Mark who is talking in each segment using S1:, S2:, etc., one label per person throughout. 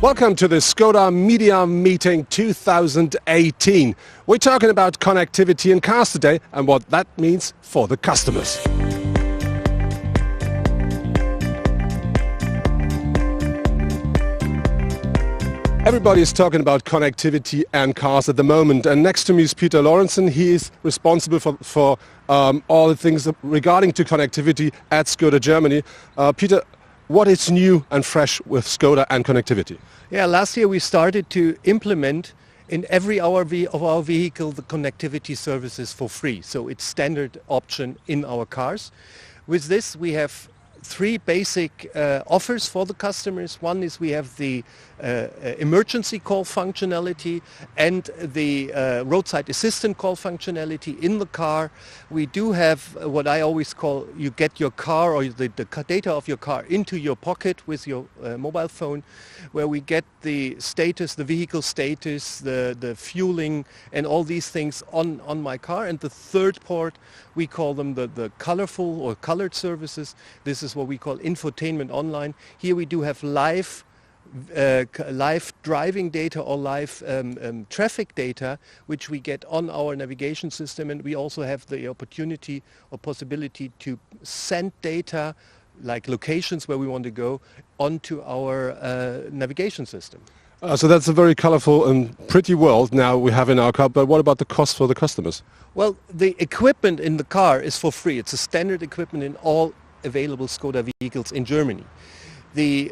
S1: Welcome to the Skoda Media Meeting 2018. We're talking about connectivity in cars today and what that means for the customers. Everybody is talking about connectivity and cars at the moment, and next to me is Peter Lorenzen. He is responsible for all the things regarding to connectivity at Skoda Germany. Peter, what is new and fresh with Skoda and connectivity?
S2: Yeah, last year we started to implement in every hour of our vehicle the connectivity services for free. So it's standard option in our cars. With this we have three basic offers for the customers. One is we have the emergency call functionality and the roadside assistant call functionality in the car. We do have what I always call, you get your car or the data of your car into your pocket with your mobile phone, where we get the status, the vehicle status, the fueling and all these things on my car. And the third port, we call them the colorful or colored services. This is what we call infotainment online. Here we do have live driving data or live traffic data, which we get on our navigation system, and we also have the opportunity or possibility to send data like locations where we want to go onto our navigation system.
S1: So that's a very colorful and pretty world now we have in our car, but what about the cost for the customers?
S2: Well, the equipment in the car is for free. It's a standard equipment in all available Skoda vehicles in Germany. The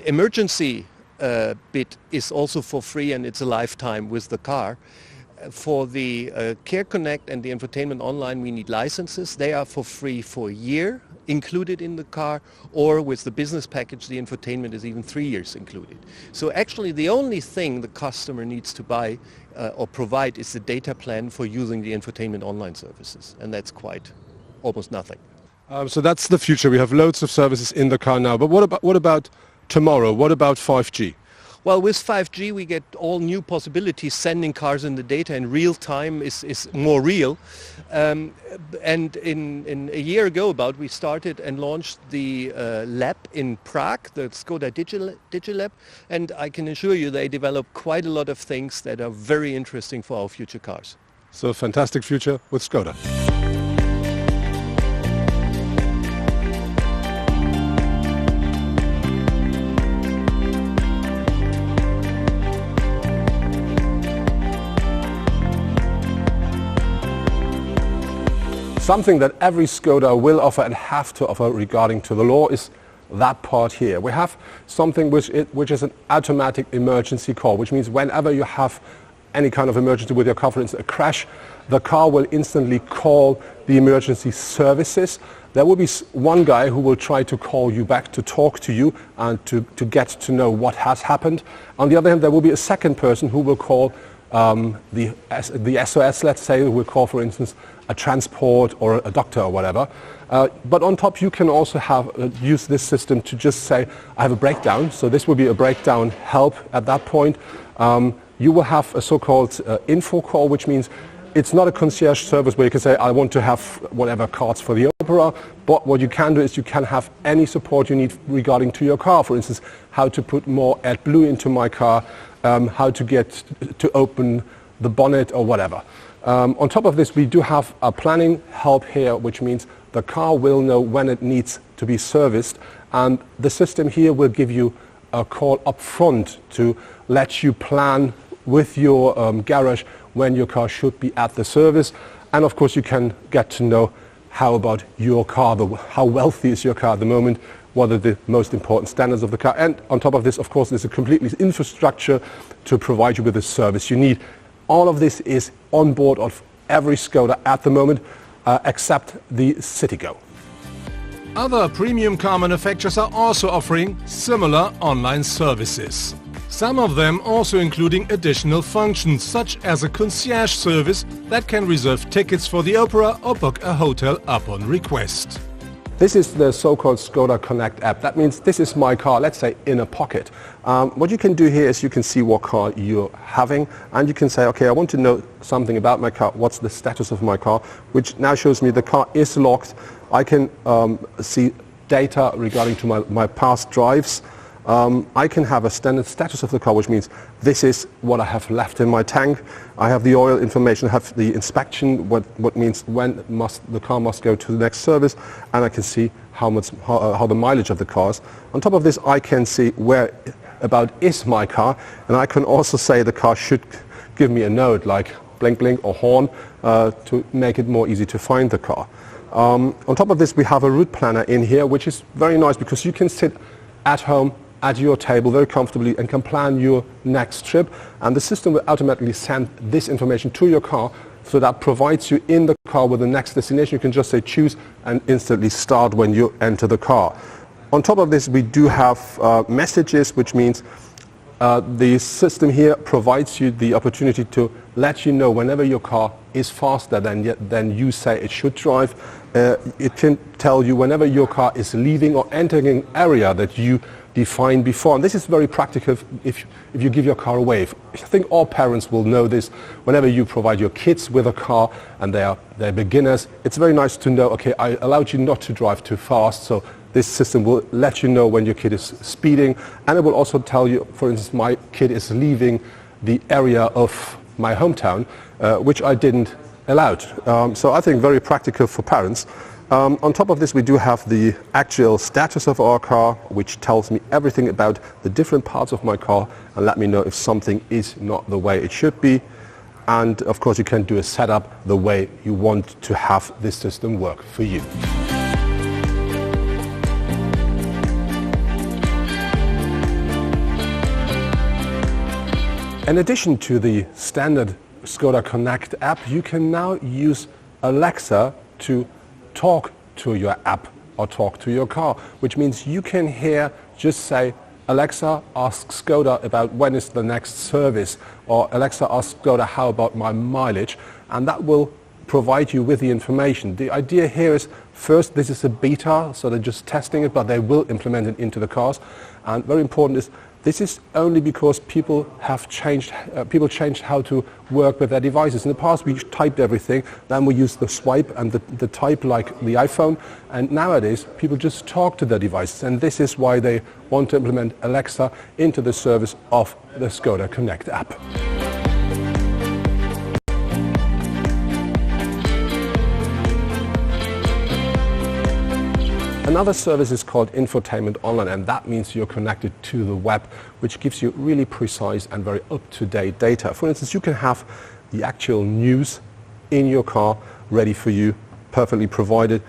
S2: emergency bit is also for free, and it's a lifetime with the car. For the Care Connect and the infotainment online, we need licenses. They are for free for a year included in the car, or with the business package the infotainment is even 3 years included. So actually the only thing the customer needs to buy or provide is the data plan for using the infotainment online services, and that's quite almost nothing.
S1: So that's the future. We have loads of services in the car now, but what about tomorrow? What about 5G?
S2: Well, with 5G we get all new possibilities. Sending cars in the data in real time is more real. And in a year ago about, we started and launched the lab in Prague, the Skoda Digilab, and I can assure you they develop quite a lot of things that are very interesting for our future cars.
S1: So a fantastic future with Skoda. Something that every Skoda will offer and have to offer regarding to the law is that part here. We have something which is an automatic emergency call, which means whenever you have any kind of emergency with your car, for instance a crash, the car will instantly call the emergency services. There will be one guy who will try to call you back to talk to you and to get to know what has happened. On the other hand, there will be a second person who will call the SOS, let's say, who will call, for instance, a transport or a doctor or whatever. But on top you can also use this system to just say, I have a breakdown. So this will be a breakdown help at that point. You will have a so-called info call, which means it's not a concierge service where you can say, I want to have whatever cards for the Opera, but what you can do is you can have any support you need regarding to your car. For instance, how to put more AdBlue into my car, how to get to open the bonnet or whatever. On top of this, we do have a planning help here, which means the car will know when it needs to be serviced, and the system here will give you a call up front to let you plan with your garage when your car should be at the service. And of course you can get to know how about your car, how wealthy is your car at the moment, what are the most important standards of the car. And on top of this, of course, there's a completely infrastructure to provide you with the service you need. All of this is on board of every Skoda at the moment, except the Citigo.
S3: Other premium car manufacturers are also offering similar online services. Some of them also including additional functions, such as a concierge service that can reserve tickets for the Opera or book a hotel upon request.
S1: This is the so-called Skoda Connect app. That means this is my car, let's say, in a pocket. What you can do here is you can see what car you're having, and you can say, okay, I want to know something about my car. What's the status of my car? Which now shows me the car is locked. I can see data regarding to my past drives. I can have a standard status of the car, which means this is what I have left in my tank. I have the oil information, I have the inspection, what means when the car must go to the next service, and I can see how the mileage of the car is. On top of this, I can see where about is my car, and I can also say the car should give me a note like blink blink or horn to make it more easy to find the car. On top of this, we have a route planner in here, which is very nice because you can sit at home at your table very comfortably and can plan your next trip, and the system will automatically send this information to your car, so that provides you in the car with the next destination. You can just say choose and instantly start when you enter the car. On top of this, we do have messages, which means the system here provides you the opportunity to let you know whenever your car is faster than you say it should drive. It can tell you whenever your car is leaving or entering an area that you defined before. And this is very practical if you give your car away. I think all parents will know this. Whenever you provide your kids with a car and they're beginners, it's very nice to know, okay, I allowed you not to drive too fast, so this system will let you know when your kid is speeding, and it will also tell you, for instance, my kid is leaving the area of my hometown, which I didn't allow. So I think very practical for parents. On top of this, we do have the actual status of our car, which tells me everything about the different parts of my car and let me know if something is not the way it should be. And of course, you can do a setup the way you want to have this system work for you. In addition to the standard Skoda Connect app, you can now use Alexa to talk to your app or talk to your car, which means you can hear, just say, Alexa, ask Skoda about when is the next service, or Alexa, ask Skoda how about my mileage, and that will provide you with the information. The idea here is, first, this is a beta, so they're just testing it, but they will implement it into the cars. And very important is, this is only because people changed how to work with their devices. In the past, we typed everything, then we used the swipe and the type like the iPhone, and nowadays people just talk to their devices, and this is why they want to implement Alexa into the service of the Skoda Connect app. Another service is called Infotainment Online, and that means you're connected to the web, which gives you really precise and very up-to-date data. For instance, you can have the actual news in your car ready for you, perfectly provided.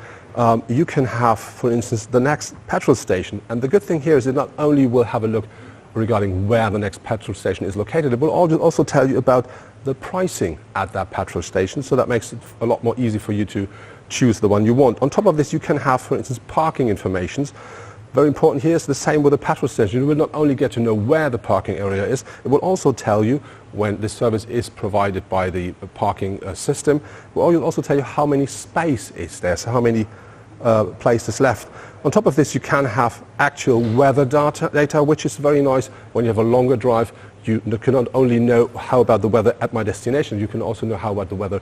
S1: You can have, for instance, the next petrol station. And the good thing here is it not only will have a look regarding where the next petrol station is located, it will also tell you about the pricing at that petrol station, so that makes it a lot more easy for you to choose the one you want. On top of this, you can have, for instance, parking informations. Very important here is the same with the petrol station. You will not only get to know where the parking area is, it will also tell you when the service is provided by the parking system. It will also tell you how many space is there, so how many places left. On top of this, you can have actual weather data, which is very nice when you have a longer drive. You can not only know how about the weather at my destination, you can also know how about the weather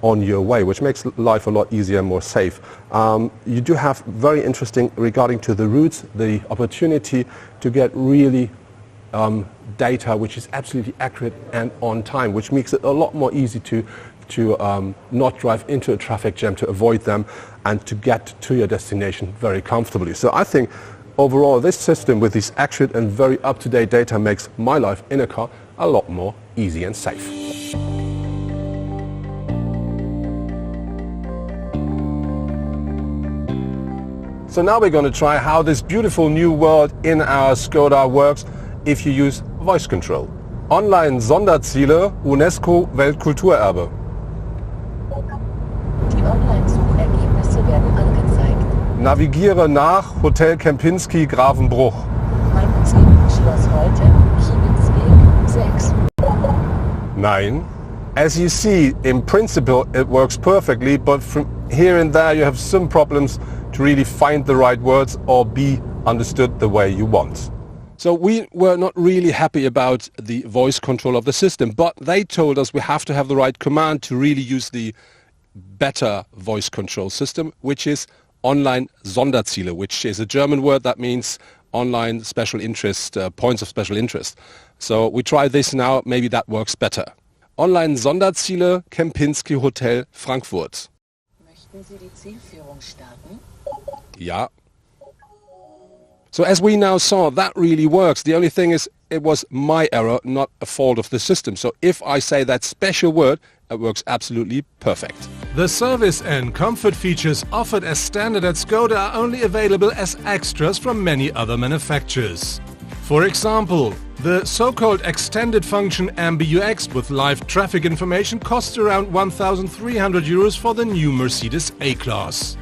S1: on your way, which makes life a lot easier and more safe. You do have very interesting regarding to the routes, the opportunity to get really data which is absolutely accurate and on time, which makes it a lot more easy to not drive into a traffic jam, to avoid them, and to get to your destination very comfortably. So I think overall, this system with this accurate and very up-to-date data makes my life in a car a lot more easy and safe. So now we're going to try how this beautiful new world in our Skoda works if you use voice control. Online-Sonderziele, UNESCO Weltkulturerbe.
S4: Die Online-Suchergebnisse werden angezeigt.
S1: Navigiere nach Hotel Kempinski Grafenbruch.
S4: Mein Ziel, Schloss Holte, Kiebelsweg 6.
S1: Nein. As you see, in principle it works perfectly, but from here and there you have some problems to really find the right words or be understood the way you want. So we were not really happy about the voice control of the system, but they told us we have to have the right command to really use the better voice control system, which is Online-Sonderziele, which is a German word that means online special interest, points of special interest. So we try this now, maybe that works better. Online Sonderziele, Kempinski Hotel, Frankfurt.
S4: Möchten Sie die Zielführung starten?
S1: Ja. So as we now saw, that really works. The only thing is it was my error, not a fault of the system. So if I say that special word, it works absolutely perfect.
S3: The service and comfort features offered as standard at Skoda are only available as extras from many other manufacturers. For example, the so-called extended function MBUX with live traffic information costs around 1,300 euros for the new Mercedes A-Class.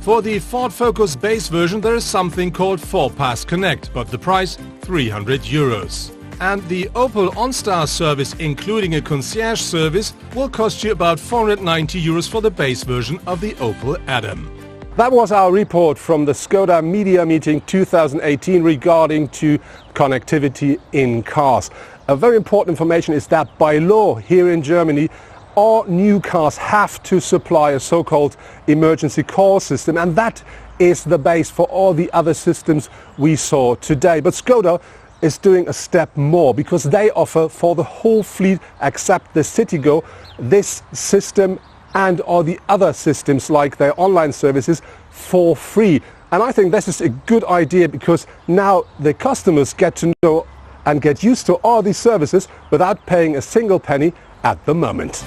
S3: For the Ford Focus base version there is something called 4Pass Connect, but the price 300 euros. And the Opel OnStar service, including a concierge service, will cost you about 490 euros for the base version of the Opel Adam.
S1: That was our report from the Skoda Media Meeting 2018 regarding to connectivity in cars. A very important information is that by law here in Germany, all new cars have to supply a so-called emergency call system, and that is the base for all the other systems we saw today. But Skoda is doing a step more because they offer for the whole fleet except the Citigo this system and all the other systems like their online services for free. And I think this is a good idea because now the customers get to know and get used to all these services without paying a single penny at the moment.